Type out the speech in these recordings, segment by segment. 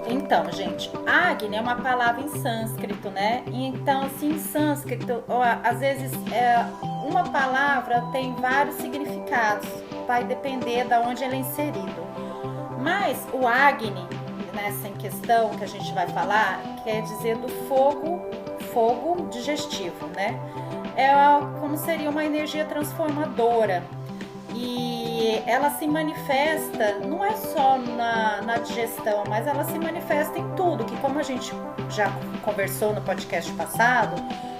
Então, gente, Agni é uma palavra em sânscrito, né? Então, assim, em sânscrito, às vezes uma palavra tem vários significados, vai depender de onde ele é inserido. Mas o Agni, nessa em questão que a gente vai falar, quer dizer do fogo digestivo, né? É como seria uma energia transformadora. E ela se manifesta, não é só na digestão, mas ela se manifesta em tudo, que como a gente já conversou no podcast passado,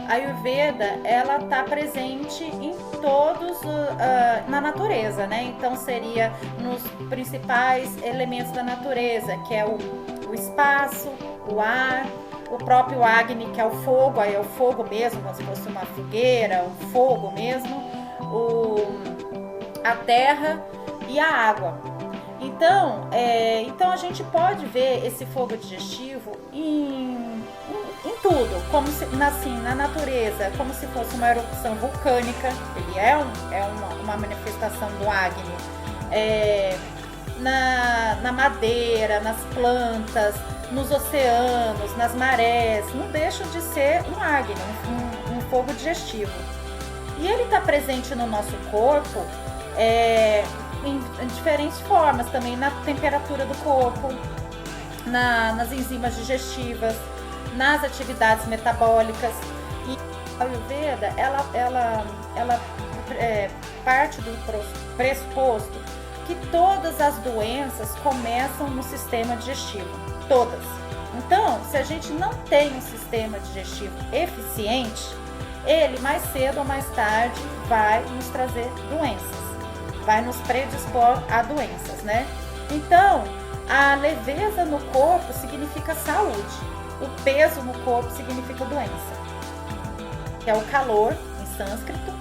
a Ayurveda, ela está presente em todos, na natureza, né? Então seria nos principais elementos da natureza, que é o espaço, o ar, o próprio Agni, que é o fogo, aí é o fogo mesmo, como se fosse uma fogueira, o fogo mesmo, a terra e a água. Então a gente pode ver esse fogo digestivo em tudo, como se, assim, na natureza, como se fosse uma erupção vulcânica. Ele é uma manifestação do Agni. Na madeira, nas plantas, nos oceanos, nas marés, não deixa de ser um Agni, um fogo digestivo. E ele está presente no nosso corpo em diferentes formas, também na temperatura do corpo, nas enzimas digestivas, nas atividades metabólicas. E a Ayurveda, ela parte do pressuposto que todas as doenças começam no sistema digestivo, todas. Então, se a gente não tem um sistema digestivo eficiente, ele mais cedo ou mais tarde vai nos trazer doenças, vai nos predispor a doenças, né? Então, a leveza no corpo significa saúde, o peso no corpo significa doença, que é o calor em sânscrito.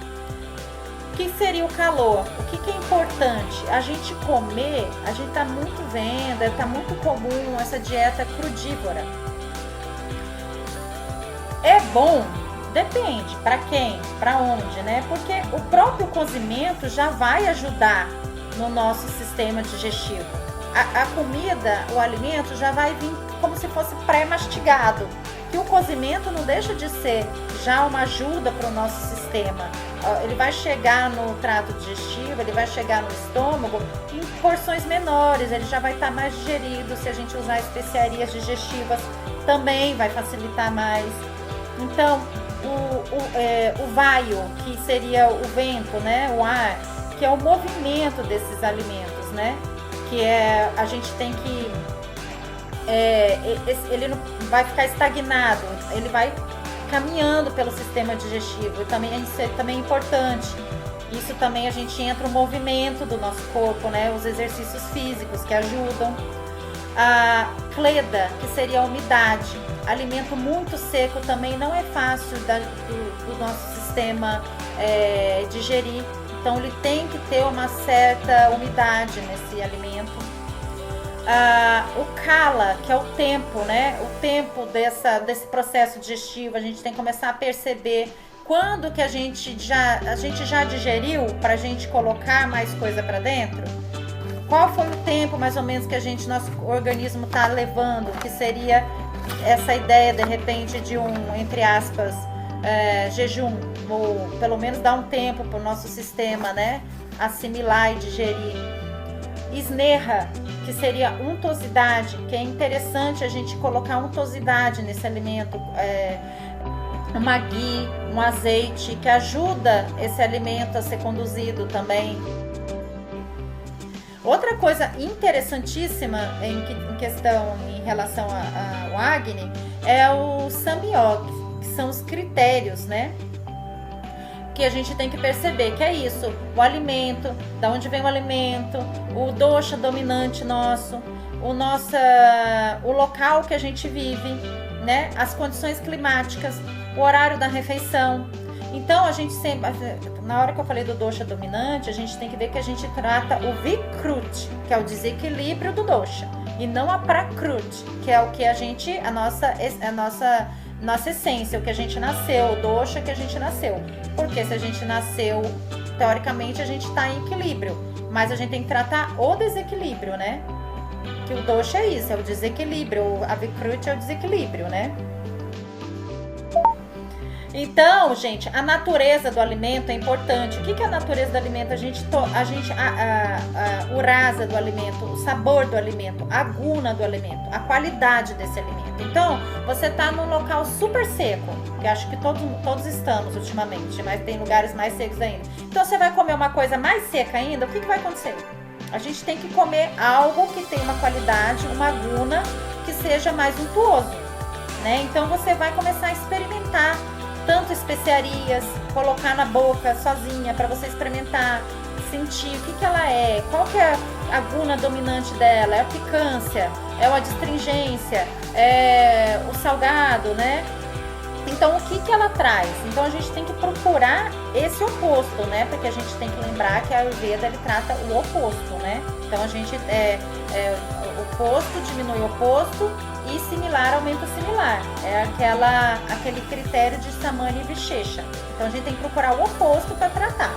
O que seria o calor? O que é importante? A gente comer, a gente está muito vendo, está muito comum essa dieta crudívora. É bom? Depende, para quem, para onde, né? Porque o próprio cozimento já vai ajudar no nosso sistema digestivo. A comida, o alimento já vai vir como se fosse pré-mastigado. Que o cozimento não deixa de ser já uma ajuda para o nosso sistema. Ele vai chegar no trato digestivo, ele vai chegar no estômago em porções menores, ele já vai estar mais digerido. Se a gente usar especiarias digestivas, também vai facilitar mais. Então, o vaio, que seria o vento, né, o ar, que é o movimento desses alimentos, né, que a gente tem que ele não vai ficar estagnado, ele vai caminhando pelo sistema digestivo, e isso também é importante. Isso também a gente entra no movimento do nosso corpo, né, os exercícios físicos que ajudam. A cleda, que seria a umidade. Alimento muito seco também não é fácil do nosso sistema digerir. Então ele tem que ter uma certa umidade nesse alimento. O kala, que é o tempo, né? O tempo desse processo digestivo, a gente tem que começar a perceber quando que a gente já digeriu para a gente colocar mais coisa para dentro. Qual foi o tempo mais ou menos que nosso organismo está levando, que seria essa ideia de repente de entre aspas, jejum, ou pelo menos dar um tempo para o nosso sistema, né, assimilar e digerir. Esnerra, que seria untuosidade, que é interessante a gente colocar untuosidade nesse alimento, uma ghee, um azeite, que ajuda esse alimento a ser conduzido também. Outra coisa interessantíssima em questão em relação ao Agni é o Samyog, que são os critérios, né? Que a gente tem que perceber que é isso, o alimento, da onde vem o alimento, o dosha dominante nosso, o local que a gente vive, né? As condições climáticas, o horário da refeição. Então, a gente sempre, na hora que eu falei do dosha dominante, a gente tem que ver que a gente trata o Vikrut, que é o desequilíbrio do dosha, e não a Prakrut, que é o que a nossa essência, o que a gente nasceu, o dosha que a gente nasceu. Porque se a gente nasceu, teoricamente, a gente está em equilíbrio, mas a gente tem que tratar o desequilíbrio, né? Que que o dosha é isso, é o desequilíbrio, a vikruti é o desequilíbrio, né? Então, gente, a natureza do alimento é importante. O que é a natureza do alimento? O rasa do alimento, o sabor do alimento, a guna do alimento, a qualidade desse alimento. Então, você está num local super seco, que acho que todos estamos ultimamente, mas tem lugares mais secos ainda. Então, você vai comer uma coisa mais seca ainda, o que vai acontecer? A gente tem que comer algo que tenha uma qualidade, uma guna que seja mais untuoso, né? Então, você vai começar a experimentar tanto especiarias, colocar na boca sozinha para você experimentar, sentir o que ela é, qual que é a guna dominante dela, é a picância, é a astringência, é o salgado, né? Então, o que ela traz? Então, a gente tem que procurar esse oposto, né? Porque a gente tem que lembrar que a Ayurveda, ele trata o oposto, né? Então, a gente oposto diminui o oposto e similar aumenta o similar. É aquele critério de Samani e Vishesha. Então, a gente tem que procurar o oposto para tratar.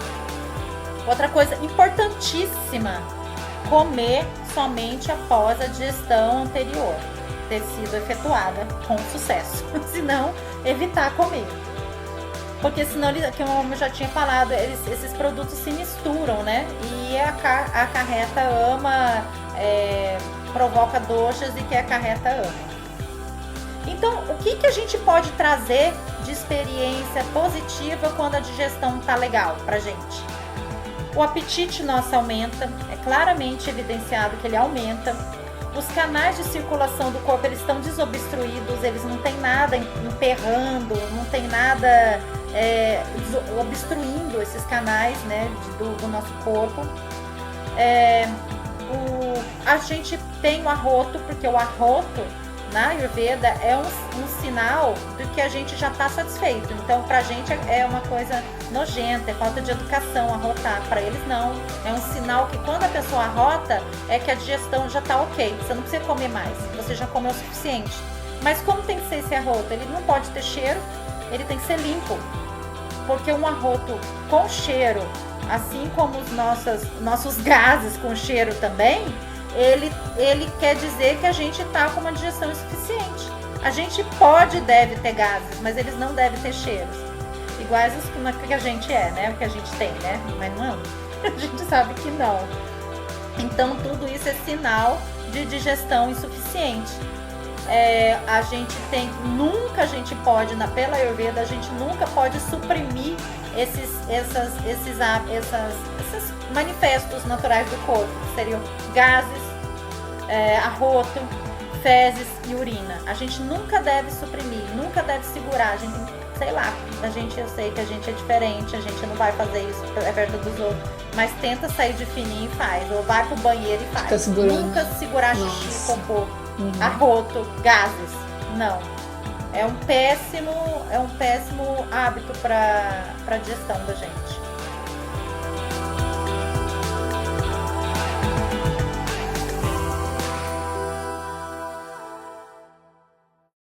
Outra coisa importantíssima, comer somente após a digestão anterior ter sido efetuada com sucesso. Senão, evitar comer. Porque senão, como eu já tinha falado, esses produtos se misturam, né? E a acarreta ama, provoca doshas e que a acarreta ama. Então, o que a gente pode trazer de experiência positiva quando a digestão tá legal pra gente? O apetite nosso aumenta, é claramente evidenciado que ele aumenta. Os canais de circulação do corpo, eles estão desobstruídos, eles não tem nada emperrando, não tem nada obstruindo esses canais, né, do nosso corpo. A gente tem o arroto, porque o arroto na Ayurveda é um sinal de que a gente já está satisfeito. Então, pra gente é uma coisa nojenta, é falta de educação arrotar. Para eles não. É um sinal que quando a pessoa arrota, é que a digestão já está ok. Você não precisa comer mais, você já comeu o suficiente. Mas como tem que ser esse arroto? Ele não pode ter cheiro, ele tem que ser limpo. Porque um arroto com cheiro, assim como os nossos gases com cheiro também, ele quer dizer que a gente está com uma digestão insuficiente. A gente deve ter gases, mas eles não devem ter cheiros. Iguais os que a gente né? O que a gente tem, né? Mas não. A gente sabe que não. Então, tudo isso é sinal de digestão insuficiente. Pela Ayurveda, a gente nunca pode suprimir esses manifestos naturais do corpo, que seriam gases, arroto, fezes e urina. A gente nunca deve suprimir, nunca deve segurar. A gente, eu sei que a gente é diferente, a gente não vai fazer isso perto dos outros, mas tenta sair de fininho e faz, ou vai pro banheiro e faz. Nunca segurar xixi, cocô, arroto, gases. Não. É um péssimo hábito para a digestão da gente.